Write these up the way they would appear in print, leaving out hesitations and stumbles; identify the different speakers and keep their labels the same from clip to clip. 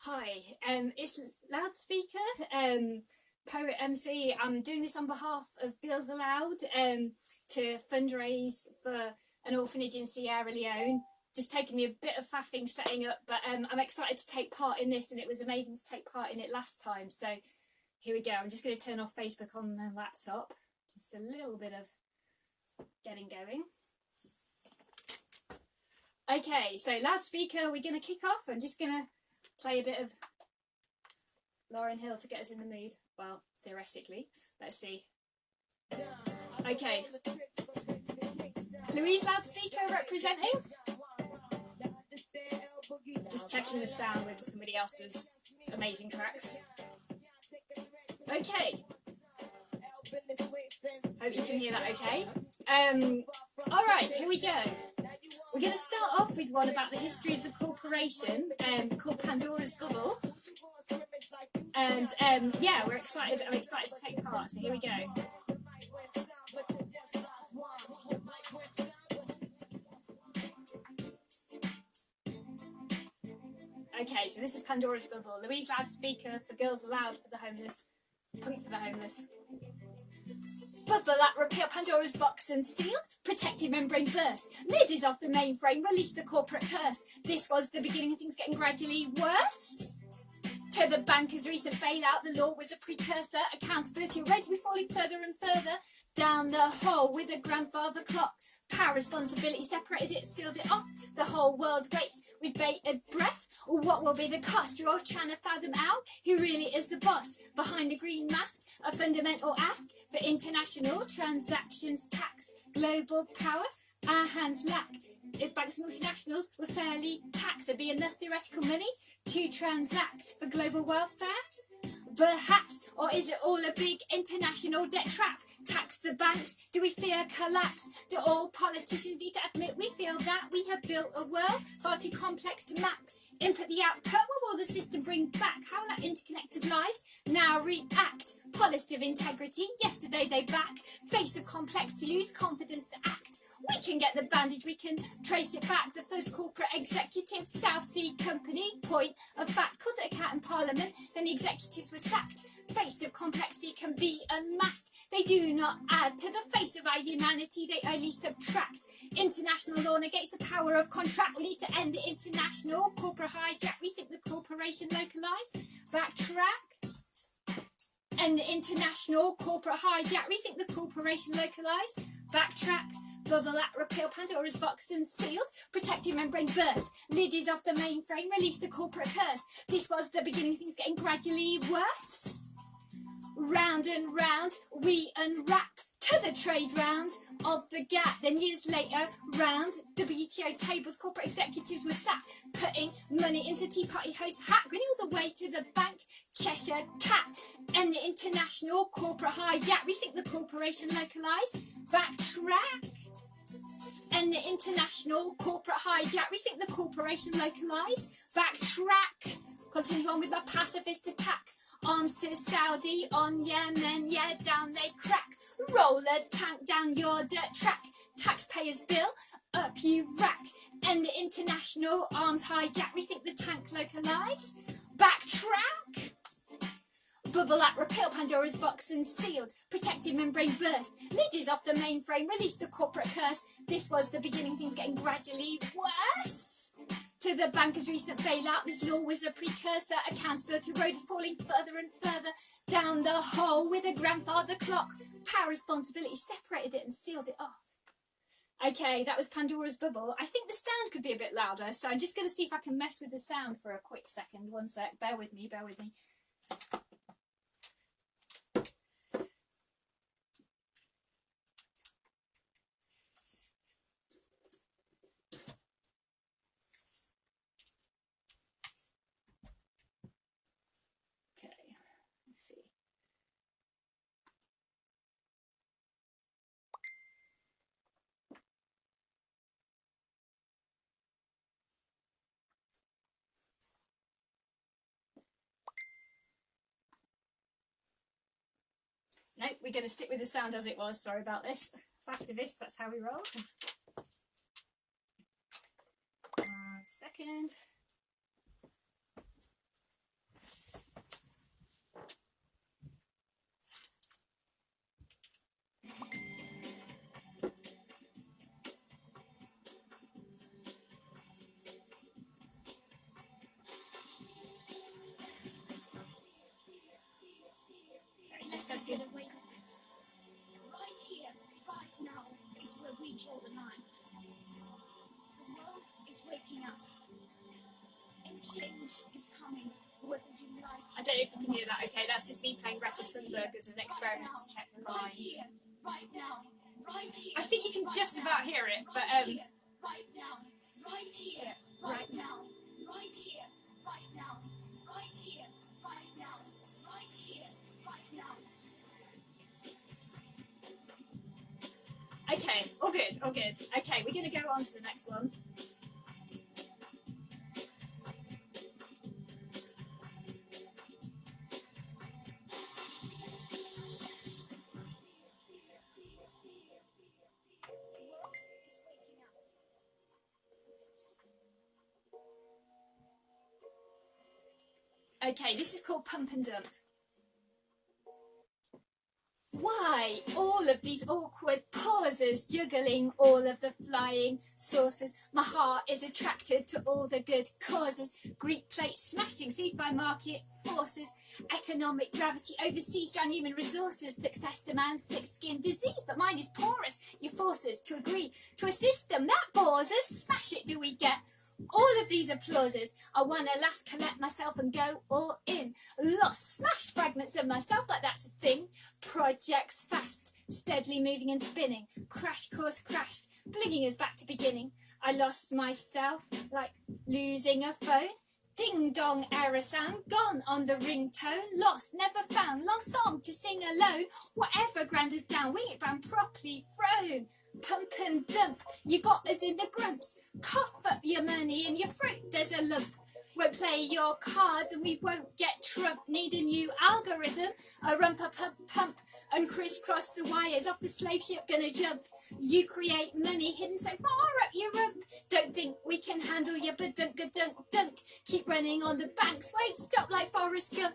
Speaker 1: Hi, it's Loudspeaker, Poet MC. I'm doing this on behalf of Girls Aloud to fundraise for an orphanage in Sierra Leone. Just taking me a bit of faffing setting up, but I'm excited to take part in this, and it was amazing to take part in it last time. So here we go. I'm just going to turn off Facebook on the laptop. Just a little bit of getting going. Okay, so Loudspeaker, we're going to kick off. I'm just going to play a bit of Lauryn Hill to get us in the mood. Well, theoretically. Let's see. Okay. Louise Loudspeaker representing. Just checking the sound with somebody else's amazing tracks. Okay. Hope you can hear that okay. Alright, here we go. We're going to start off with one about the history of the corporation called Pandora's Bubble. And yeah, I'm excited to take part, so here we go. Okay, so this is Pandora's Bubble. Louise Loudspeaker for Girls Aloud for the homeless. Punk for the homeless. Bubble at repeal Pandora's box and sealed. Protective membrane burst. Lid is off the mainframe. Release the corporate curse. This was the beginning of things getting gradually worse. To the banker's recent bailout, the law was a precursor. Accountability already be falling further and further down the hole with a grandfather clock. Power responsibility separated it, sealed it off. The whole world waits with bated breath. What will be the cost? You're all trying to fathom out who really is the boss behind the green mask. A fundamental ask for international transactions tax. Global power, our hands lack. If banks and multinationals were fairly taxed, there'd be enough theoretical money to transact for global welfare. Perhaps, or is it all a big international debt trap? Tax the banks, do we fear collapse? Do all politicians need to admit we feel that we have built a world far too complex to map? Input the output, what will the system bring back? How will our interconnected lives now react? Policy of integrity, yesterday they back. Face of complex to lose confidence to act. We can get the bandage, we can trace it back. The first corporate executive, South Sea Company, point of fact, called it a cat in Parliament, then the executives were sacked. Face of complexity can be unmasked. They do not add to the face of our humanity, they only subtract. International law negates the power of contract. We need to end the international corporate hijack. Rethink the corporation localised. Backtrack. End the international corporate hijack. Rethink the corporation localised. Backtrack. Bubble at repeal Pandora's box and sealed. Protective membrane burst. Lid is off the mainframe. Release the corporate curse. This was the beginning of things getting gradually worse. Round and round we unwrap to the trade round of the gap. Then years later, round WTO tables, corporate executives were sat, putting money into Tea Party host hat, grinning all the way to the bank, Cheshire Cat. And the international corporate hijack. Rethink the corporation localised. Backtrack. And the international corporate hijack. Rethink the corporation localised. Backtrack. Continue on with my pacifist attack. Arms to Saudi, on Yemen, yeah, down they crack. Roll a tank down your dirt track. Taxpayers' bill, up you rack. And the international arms hijack. Rethink the tank localised. Backtrack. Bubble at repeal Pandora's box and sealed. Protective membrane burst. Lid is off the mainframe. Release the corporate curse. This was the beginning, things getting gradually worse. To the banker's recent bailout, this law was a precursor. Accountability road falling further and further down the hole with a grandfather clock. Power responsibility separated it and sealed it off. Okay, that was Pandora's Bubble. I think the sound could be a bit louder, so I'm just going to see if I can mess with the sound for a quick second. One sec, bear with me, bear with me. No, we're going to stick with the sound as it was. Sorry about this. Factivist, that's how we roll. Second. Just testing.
Speaker 2: Awakeness. Right here, right now, is where we draw the line. The world is waking up, and change is coming, whether you like it.
Speaker 1: I don't know if you can hear that. Okay, that's just me playing Greta Thunberg as an experiment to check the
Speaker 2: Right
Speaker 1: line.
Speaker 2: here, right now, right here.
Speaker 1: I think you can just about hear it, but
Speaker 2: Right here, right now, right here,
Speaker 1: yeah,
Speaker 2: right now, right here, right now, right here, right now, right here, right now.
Speaker 1: Okay, all good, all good. Okay, we're gonna go on to the next one. Okay, this is called Pump and Dump. Why all of these awkward pauses, juggling all of the flying saucers? My heart is attracted to all the good causes. Greek plate smashing, seized by market forces. Economic gravity overseas, drown human resources. Success demands thick skin disease, but mine is porous. You force us to agree to a system that bores us. Smash it, do we get? All of these applauses, I wanna last collect myself and go all in. Lost, smashed fragments of myself like that's a thing. Projects fast, steadily moving and spinning. Crash course crashed, bringing us back to beginning. I lost myself like losing a phone. Ding dong error sound, gone on the ringtone. Lost, never found, long song to sing alone. Whatever ground us down, wing it round properly thrown. Pump and dump, you got us in the grumps. Cough up your money and your fruit, there's a lump. Won't play your cards and we won't get Trump. Need a new algorithm, a rump a pump pump, and crisscross the wires off the slave ship gonna jump. You create money hidden so far up your rump. Don't think we can handle you, but dunk a dunk dunk. Keep running on the banks, won't stop like Forrest Gump.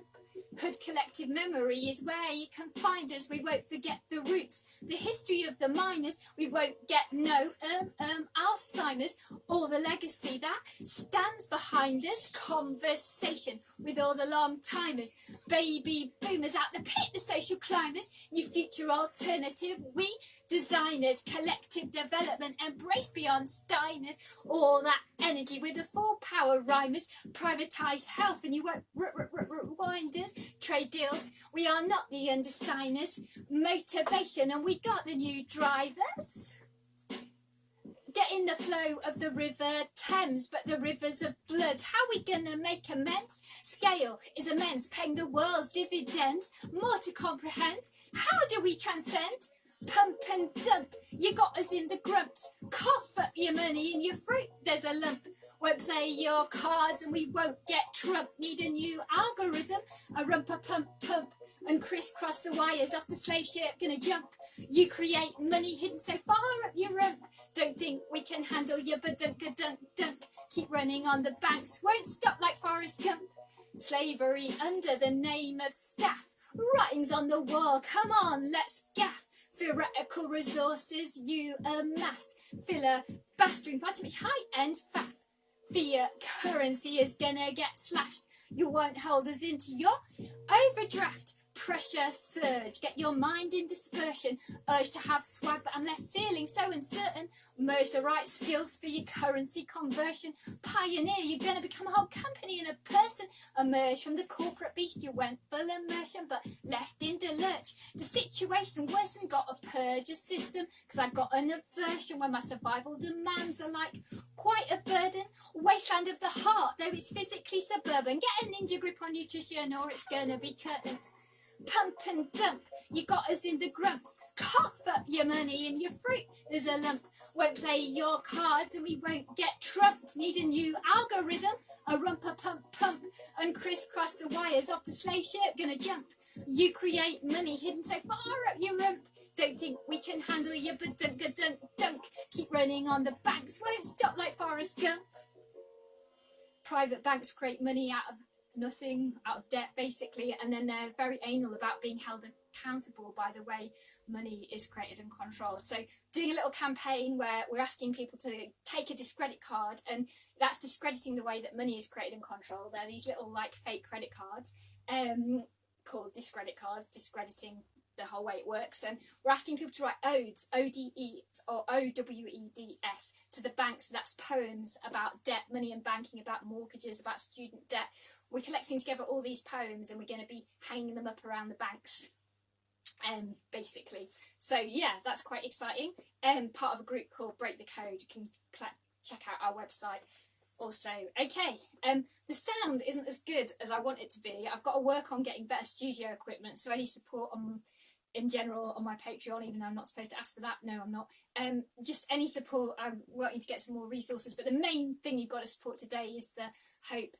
Speaker 1: Hood collective memory is where you can find us. We won't forget the roots, the history of the miners. We won't get no Alzheimer's, or the legacy that stands behind us. Conversation with all the long timers, baby boomers out the pit, the social climbers. New future alternative, we designers. Collective development embrace beyond Steiners. All that energy with the full power rhymers. Privatise health and you won't rewind us. Trade deals, we are not the undersigners. Motivation, and we got the new drivers. Get in the flow of the river Thames, but the rivers of blood, how we gonna make amends? Scale is immense, paying the world's dividends. More to comprehend, how do we transcend? Pump and dump, you got us in the grumps. Cough up your money and your fruit, there's a lump. Won't play your cards and we won't get Trump. Need a new algorithm, a rump a pump pump, and crisscross the wires off the slave ship gonna jump. You create money hidden so far up your rump. Don't think we can handle you, but dunk a dunk dunk. Keep running on the banks, won't stop like Forrest Gump. Slavery under the name of staff, writings on the wall, come on, let's gaff. Theoretical resources you amassed, filibustering far too much high-end faff. Fiat currency is gonna get slashed. You won't hold us into your overdraft. Pressure surge, get your mind in dispersion. Urge to have swag, but I'm left feeling so uncertain. Merge the right skills for your currency conversion. Pioneer, you're gonna become a whole company in a person. Emerge from the corporate beast, you went full immersion, but left in the lurch. The situation worsened, got a purger system, cause I got an aversion when my survival demands are like quite a burden. Wasteland of the heart, though it's physically suburban. Get a ninja grip on nutrition or it's gonna be curtains. Pump and dump, you got us in the grumps. Cough up your money and your fruit, there's a lump. Won't play your cards and we won't get trumped. Need a new algorithm, a rump a pump pump, and crisscross the wires off the slave ship gonna jump. You create money hidden so far up your rump. Don't think we can handle you, but dunk a dunk dunk. Keep running on the banks, won't stop like Forrest Gump. Private banks create money out of nothing, out of debt basically, and then they're very anal about being held accountable by the way money is created and controlled. So doing a little campaign where we're asking people to take a discredit card, and that's discrediting the way that money is created and controlled. They're these little like fake credit cards. called Discredit Cards, discrediting the whole way it works, and we're asking people to write odes, O-D-E or O-W-E-D-S, to the banks. That's poems about debt, money and banking, about mortgages, about student debt. We're collecting together all these poems and we're going to be hanging them up around the banks, basically. So yeah, that's quite exciting. Part of a group called Break the Code. You can check out our website also. Okay, the sound isn't as good as I want it to be. I've got to work on getting better studio equipment, so any support in general on my Patreon, even though I'm not supposed to ask for that, no I'm not, just any support. I'm wanting to get some more resources, but the main thing you've got to support today is the Hope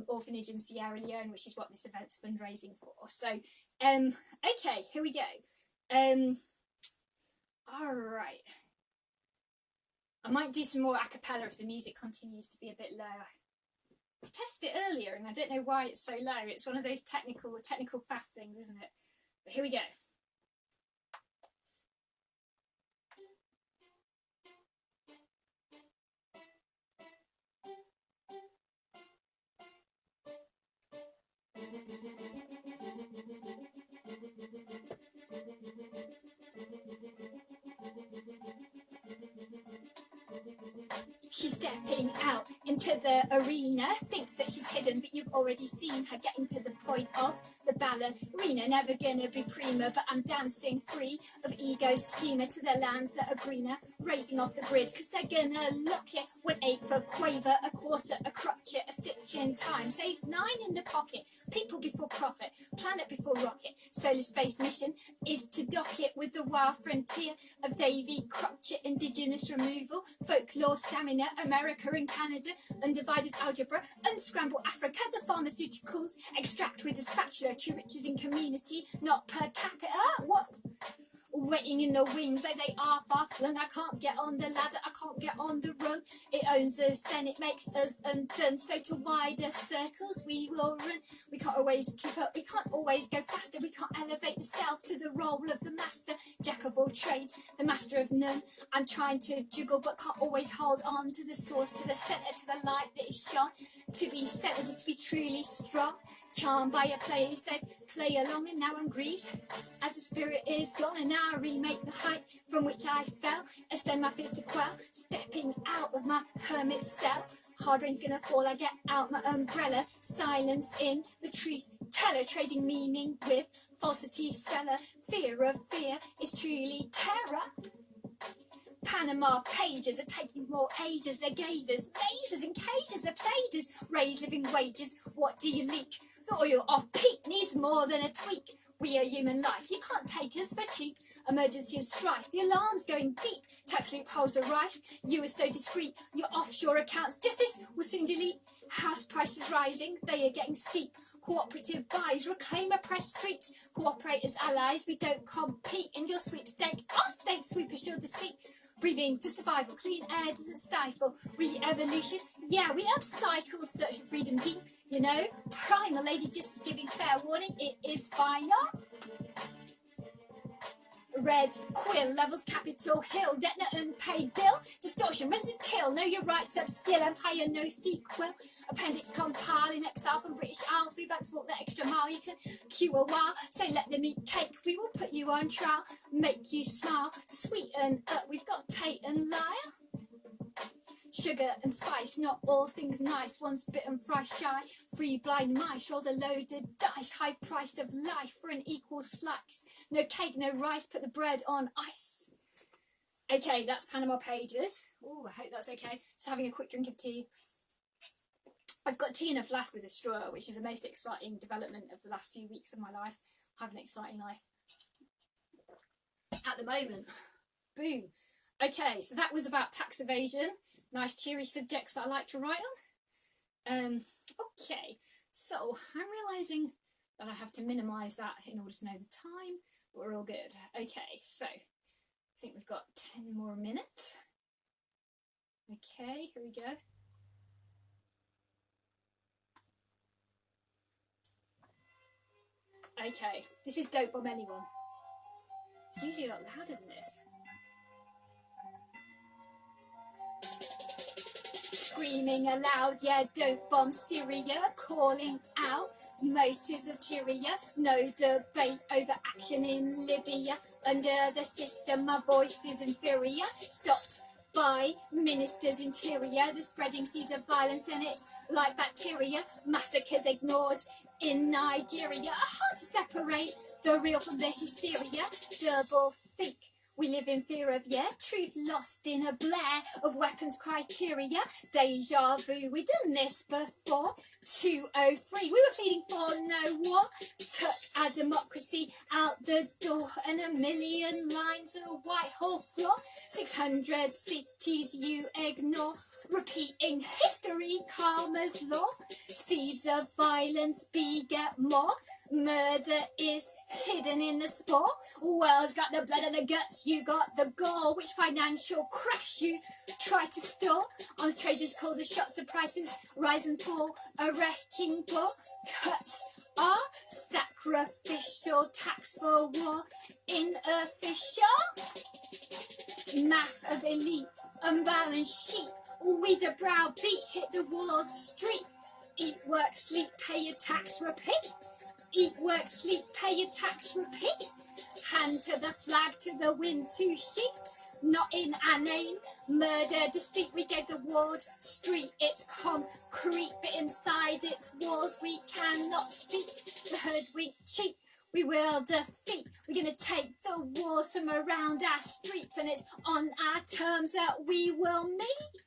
Speaker 1: Orphanage in Sierra Leone, which is what this event's fundraising for. So okay, here we go. All right, I might do some more a cappella if the music continues to be a bit low. I tested it earlier and I don't know why it's so low. It's one of those technical faff things, isn't it? But here we go. She's stepping out into the arena, thinks that she's hidden, but you've already seen her getting to the point of the ballerina. Never gonna be prima, but I'm dancing free of ego schema to the lands that are greener, raising off the grid, cause they're gonna lock it. 1/8 a quaver, a quarter, a crotchet, a stitch in time, saves 9 in the pocket. People before profit, planet before rocket. Solar space mission is to dock it with the wild frontier of Davy Crotchet, indigenous removal, folklore, stamina, America and Canada, undivided algebra, unscramble Africa, the pharmaceuticals, extract with a spatula, true riches in community, not per capita. What? Waiting in the wings, oh they are far flung. I can't get on the ladder, I can't get on the rung. It owns us, then it makes us undone. So to wider circles we will run. We can't always keep up, we can't always go faster. We can't elevate the self to the role of the master. Jack of all trades, the master of none. I'm trying to juggle but can't always hold on to the source, to the centre, to the light that is shone. To be centered is to be truly strong. Charmed by a play, he said, play along, and now I'm grieved as the spirit is gone, and now I remake the height from which I fell, ascend my fears to quell, stepping out of my hermit cell. Hard rain's gonna fall, I get out my umbrella, silence in the truth teller, trading meaning with falsity seller. Fear of fear is truly terror. Panama pages are taking more ages. They gave us mazes and cages. They played us, raise living wages. What do you leak? The oil of peat needs more than a tweak. We are human life, you can't take us for cheap. Emergency and strife, the alarm's going deep. Tax loopholes are rife, you are so discreet. Your offshore accounts, justice will soon delete. House prices rising, they are getting steep. Cooperative buys, reclaim oppressed streets. Cooperators, allies, we don't compete. In your sweepstake, our stakes we pursue the seat. Breathing for survival, clean air doesn't stifle. Re-evolution, yeah, we upcycle, search for freedom deep, you know. Primal lady just giving fair warning, it is final. Red quill levels Capitol Hill, debt no unpaid bill, distortion runs a till, know your rights, upskill, empire no sequel, appendix compile in exile from British Isles, free banks walk the extra mile, you can queue a while, say let them eat cake, we will put you on trial, make you smile, sweeten up, we've got Tate and Lyle. Sugar and spice, not all things nice. Once bitten, thrice shy. Free blind mice, roll the loaded dice. High price of life for an equal slice. No cake, no rice, put the bread on ice. Okay, that's Panama Pages. Oh, I hope that's okay. Just having a quick drink of tea. I've got tea in a flask with a straw, which is the most exciting development of the last few weeks of my life. I have an exciting life at the moment. Boom. Okay, so that was about tax evasion. Nice cheery subjects that I like to write on. Okay, so I'm realising that I have to minimise that in order to know the time, but we're all good. Okay, so I think we've got 10 more minutes. Okay, here we go. Okay, this is Dope Bomb Anyone. It's usually a lot louder than this. Screaming aloud, yeah, don't bomb Syria, calling out motives ulterior, no debate over action in Libya, under the system my voice is inferior, stopped by ministers interior, the spreading seeds of violence and it's like bacteria, massacres ignored in Nigeria, hard to separate the real from the hysteria, double think. We live in fear of, yeah, truth lost in a blare of weapons criteria. Deja vu, we done this before. 203, we were pleading for no war. Took our democracy out the door and a million lines of Whitehall floor. 600 cities you ignore. Repeating history, karma's law. Seeds of violence beget more. Murder is hidden in the spore. World's got the blood and the guts, you got the gore. Which financial crash you try to store? Arms traders call the shots of prices rise and fall. A wrecking ball. Cuts are sacrificial. Tax for war. Inofficial. Math of elite. Unbalanced sheep. We the browbeat hit the walled street. Eat, work, sleep, pay your tax, repeat. Eat, work, sleep, pay your tax, repeat. Hand to the flag, to the wind, to sheets. Not in our name, murder, deceit. We gave the ward street its concrete, but inside its walls we cannot speak. The hoodwink cheat, we will defeat. We're gonna take the walls from around our streets, and it's on our terms that we will meet.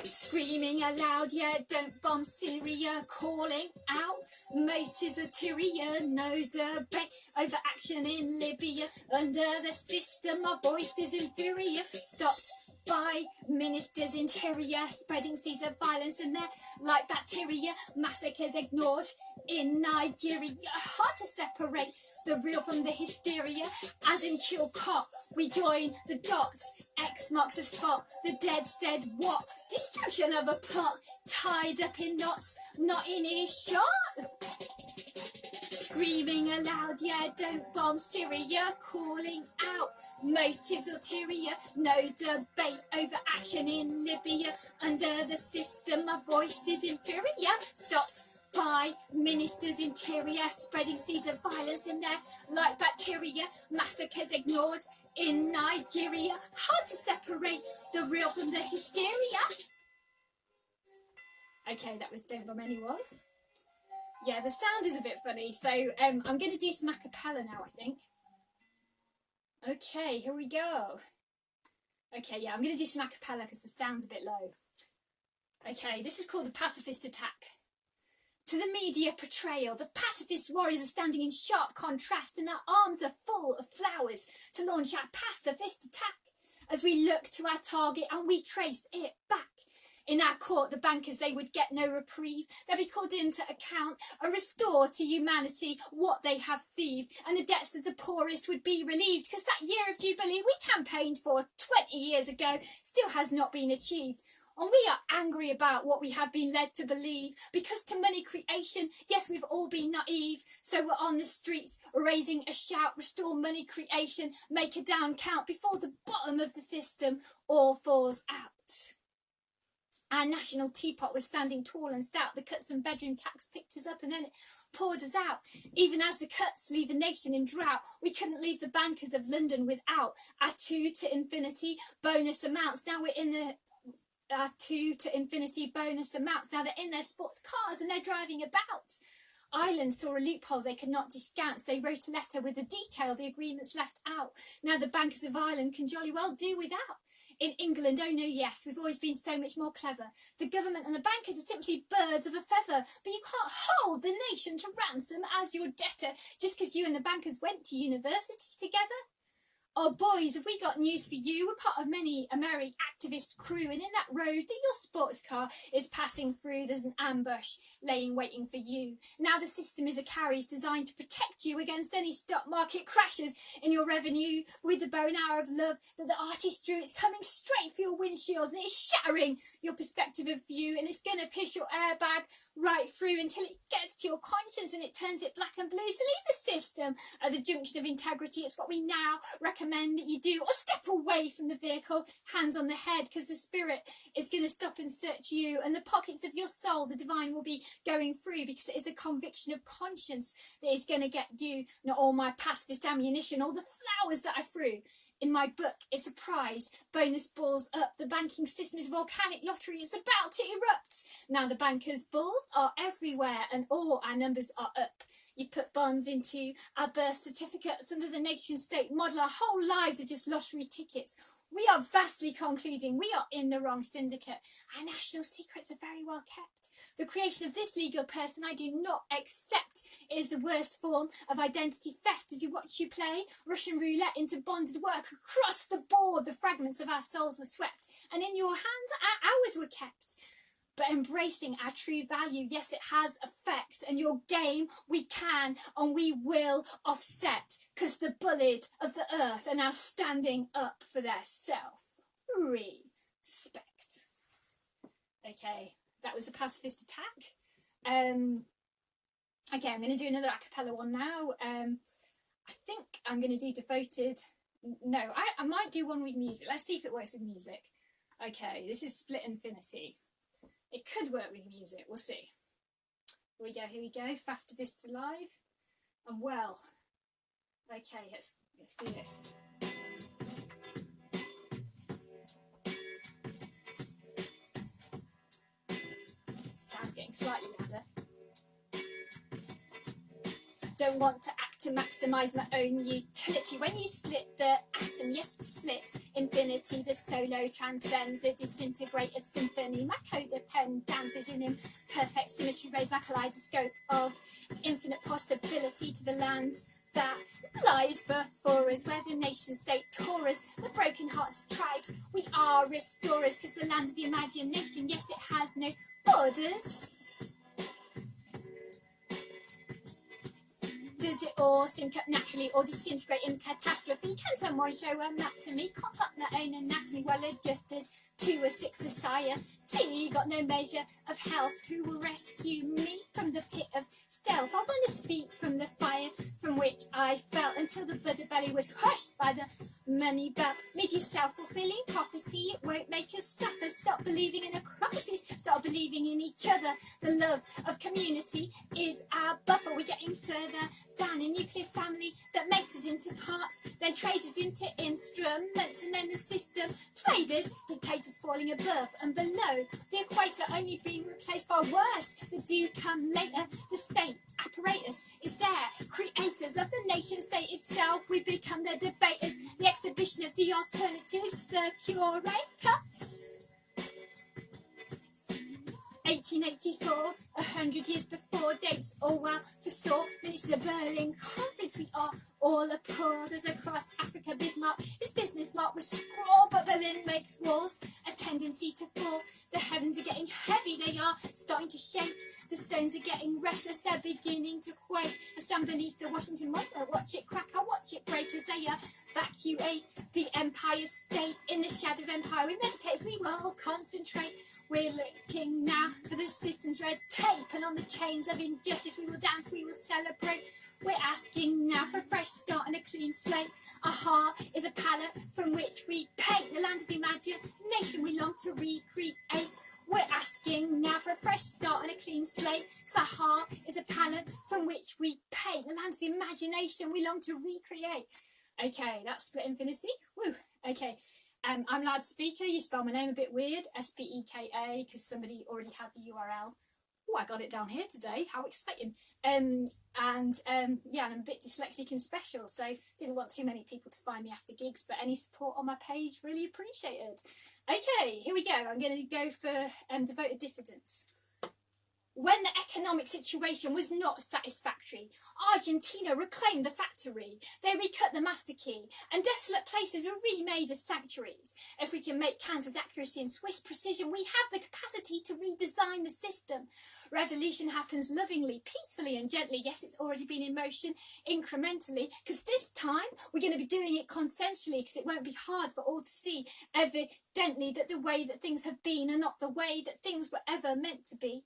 Speaker 1: Screaming aloud, yeah, don't bomb Syria, calling out motives ulterior, no debate over action in Libya, under the system our voice is inferior, stopped by ministers interior, spreading seeds of violence in there like bacteria, massacres ignored in Nigeria, hard to separate the real from the hysteria, as in Chilcot we join the dots, X marks a spot, the dead said what, destruction of a plot, tied up in knots, not in earshot. Screaming aloud, yeah, don't bomb Syria, calling out motives ulterior, no debate over action in Libya, under the system my voice is inferior, stopped by ministers interior, spreading seeds of violence in there like bacteria, massacres ignored in Nigeria, hard to separate the real from the hysteria. Okay, that was Don't Bomb Anyone. Yeah, the sound is a bit funny, so I'm going to do some a cappella now, I think. Okay, here we go. Okay, yeah, I'm going to do some a cappella because the sound's a bit low. Okay, this is called The Pacifist Attack. To the media portrayal, the pacifist warriors are standing in sharp contrast and their arms are full of flowers to launch our pacifist attack. As we look to our target and we trace it back. In our court, the bankers, they would get no reprieve. They'd be called into account and restore to humanity what they have thieved. And the debts of the poorest would be relieved, because that year of Jubilee we campaigned for 20 years ago still has not been achieved. And we are angry about what we have been led to believe, because to money creation, yes, we've all been naive. So we're on the streets raising a shout, restore money creation, make a down count before the bottom of the system all falls out. Our national teapot was standing tall and stout. The cuts and bedroom tax picked us up and then it poured us out. Even as the cuts leave the nation in drought, we couldn't leave the bankers of London without our 2 to infinity bonus amounts. Now we're in the 2 to infinity bonus amounts. Now they're in their sports cars and they're driving about. Ireland saw a loophole they could not discount. They wrote a letter with the detail the agreements left out. Now the bankers of Ireland can jolly well do without. In England, oh no, yes, we've always been so much more clever. The government and the bankers are simply birds of a feather, but you can't hold the nation to ransom as your debtor just because you and the bankers went to university together. Oh boys, have we got news for you? We're part of many a merry activist crew, and in that road that your sports car is passing through, there's an ambush laying waiting for you. Now the system is a carriage designed to protect you against any stock market crashes in your revenue. With the bow and arrow of love that the artist drew, it's coming straight for your windshield and it's shattering your perspective of view, and it's going to pierce your airbag right through until it gets to your conscience and it turns it black and blue. So leave the system at the junction of integrity. It's what we now recommend recommend that you do, or step away from the vehicle, hands on the head, because the spirit is going to stop and search you, and the pockets of your soul, the divine will be going through, because it is the conviction of conscience that is going to get you, not all my pacifist ammunition, all the flowers that I threw. In my book, it's a prize. Bonus balls up. The banking system is a volcanic lottery. It's about to erupt. Now the bankers' balls are everywhere and all our numbers are up. You've put bonds into our birth certificates under the nation state model. Our whole lives are just lottery tickets. We are vastly concluding we are in the wrong syndicate. Our national secrets are very well kept. The creation of this legal person I do not accept. It is the worst form of identity theft as you watch you play Russian roulette into bonded work. Across the board, the fragments of our souls were swept, and in your hands our hours were kept. But embracing our true value, yes, it has effect, and your game we can and we will offset, because the bullied of the earth are now standing up for their self-respect. Okay, that was a pacifist attack. Okay, I'm going to do another a cappella one now. I think I'm going to do devoted. No, I might do one with music. Let's see if it works with music. Okay, this is Split Infinity. It could work with music, we'll see. Here we go, Faftivist Live. And well, okay, let's do this. Sound's getting slightly louder. Don't want to act to maximise my own utility. When you split the atom, yes, we split infinity. The solo transcends a disintegrated symphony. My coda pen dances in imperfect symmetry, raise my kaleidoscope of infinite possibility to the land that lies before us, where the nation state tore us, the broken hearts of tribes. We are restorers, because the land of the imagination, yes, it has no borders. Does it all sync up naturally or disintegrate in catastrophe? Can someone show a map to me? Caught up my own anatomy, well adjusted to a sick society. Got no measure of health. Who will rescue me from the pit of stealth? I want to speak from the fire from which I felt, until the Buddha belly was crushed by the money belt. Media self-fulfilling prophecy, it won't make us suffer. Stop believing in acrobacies, start believing in each other. The love of community is our buffer. We're getting further than a nuclear family that makes us into parts, then trades us into instruments, and then the system played us, dictators falling above and below the equator, only being replaced by worse that do come later. The state apparatus is there, creators of the nation state itself. We become the debaters, the exhibition of the alternatives, the curators. 1884, 100 years before, dates all well foresaw. Minutes of Berlin Conference, we are all appalled as across Africa Bismarck, his business mark was scrawled, but Berlin makes walls, a tendency to fall. The heavens are getting heavy, they are starting to shake. The stones are getting restless, they're beginning to quake. I stand beneath the Washington Monument, watch it crack, I watch it break as they evacuate the Empire State. In the shadow of empire, we meditate as we will concentrate. We're looking now for the system's red tape, and on the chains of injustice we will dance, we will celebrate. We're asking now for a fresh start and a clean slate. Our heart is a palette from which we paint the land of the imagination we long to recreate. We're asking now for a fresh start and a clean slate, because our heart is a palette from which we paint the land of the imagination we long to recreate. Okay, that's Split Infinity. Woo. Okay. I'm Loudspeka. You spell my name a bit weird, S-P-E-K-A, because somebody already had the URL. Oh, I got it down here today. How exciting. Yeah, and I'm a bit dyslexic and special, so didn't want too many people to find me after gigs, but any support on my page, really appreciated. Okay, here we go. I'm going to go for Devoted Dissidents. When the economic situation was not satisfactory, Argentina reclaimed the factory. They recut the master key, and desolate places were remade as sanctuaries. If we can make counts with accuracy and Swiss precision, we have the capacity to redesign the system. Revolution happens lovingly, peacefully and gently. Yes, it's already been in motion, incrementally, because this time we're going to be doing it consensually, because it won't be hard for all to see, evidently, that the way that things have been are not the way that things were ever meant to be.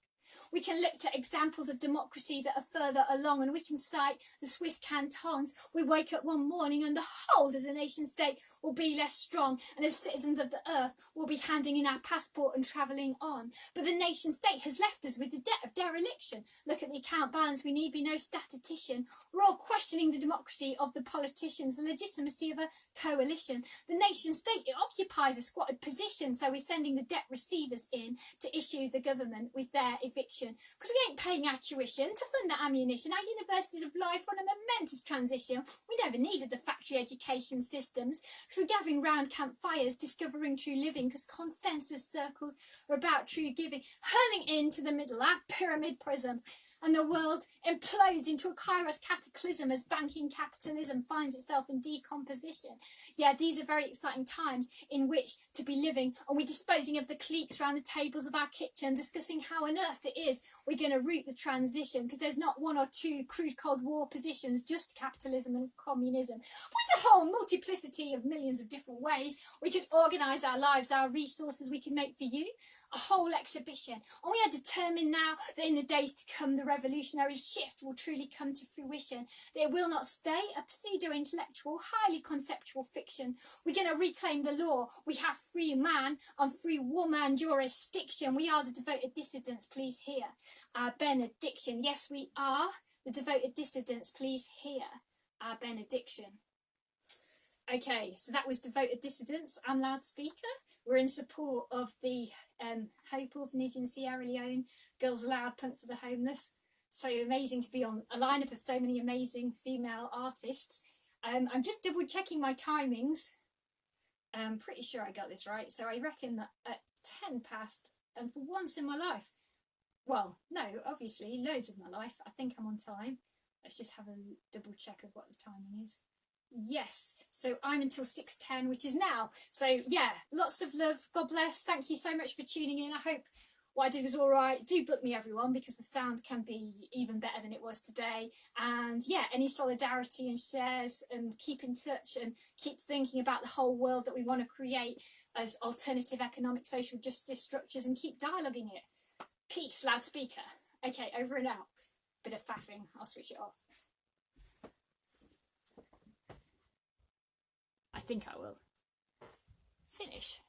Speaker 1: We can look to examples of democracy that are further along, and we can cite the Swiss cantons. We wake up one morning and the whole of the nation state will be less strong, and as citizens of the earth will be handing in our passport and travelling on. But the nation state has left us with the debt of dereliction. Look at the account balance, we need be no statistician. We're all questioning the democracy of the politicians, the legitimacy of a coalition. The nation state, it occupies a squatted position, so we're sending the debt receivers in to issue the government with their eviction. Because we ain't paying our tuition to fund the ammunition. Our universities of life are on a momentous transition. We never needed the factory education systems, because we're gathering round campfires, discovering true living, because consensus circles are about true giving, hurling into the middle, our pyramid prism, and the world implodes into a kairos cataclysm as banking capitalism finds itself in decomposition. Yeah, these are very exciting times in which to be living, and we're disposing of the cliques around the tables of our kitchen, discussing how on earth it is we're going to route the transition, because there's not one or two crude Cold War positions, just capitalism and communism. With a whole multiplicity of millions of different ways we can organise our lives, our resources we can make for you, a whole exhibition. And we are determined now that in the days to come the revolutionary shift will truly come to fruition, that it will not stay a pseudo-intellectual, highly conceptual fiction. We're going to reclaim the law. We have free man and free woman jurisdiction. We are the devoted dissidents, please hear our benediction. Yes, we are the devoted dissidents, please hear our benediction. Okay, so that was Devoted Dissidents. I'm Loudspeaker. We're in support of the Hope Orphanage in Sierra Leone, Girls Aloud, Punk for the Homeless. So amazing to be on a lineup of so many amazing female artists. I'm just double checking my timings. I'm pretty sure I got this right. So I reckon that at 10 past, and for once in my life, well, no, obviously, loads of my life, I think I'm on time. Let's just have a double check of what the timing is. Yes, so I'm until 6:10, which is now. So yeah, lots of love. God bless. Thank you so much for tuning in. I hope what I did was all right. Do book me, everyone, because the sound can be even better than it was today. And yeah, any solidarity and shares, and keep in touch and keep thinking about the whole world that we want to create as alternative economic social justice structures, and keep dialoguing it. Peace, Loudspeaker. Okay, over and out. Bit of faffing. I'll switch it off. I think I will. Finish.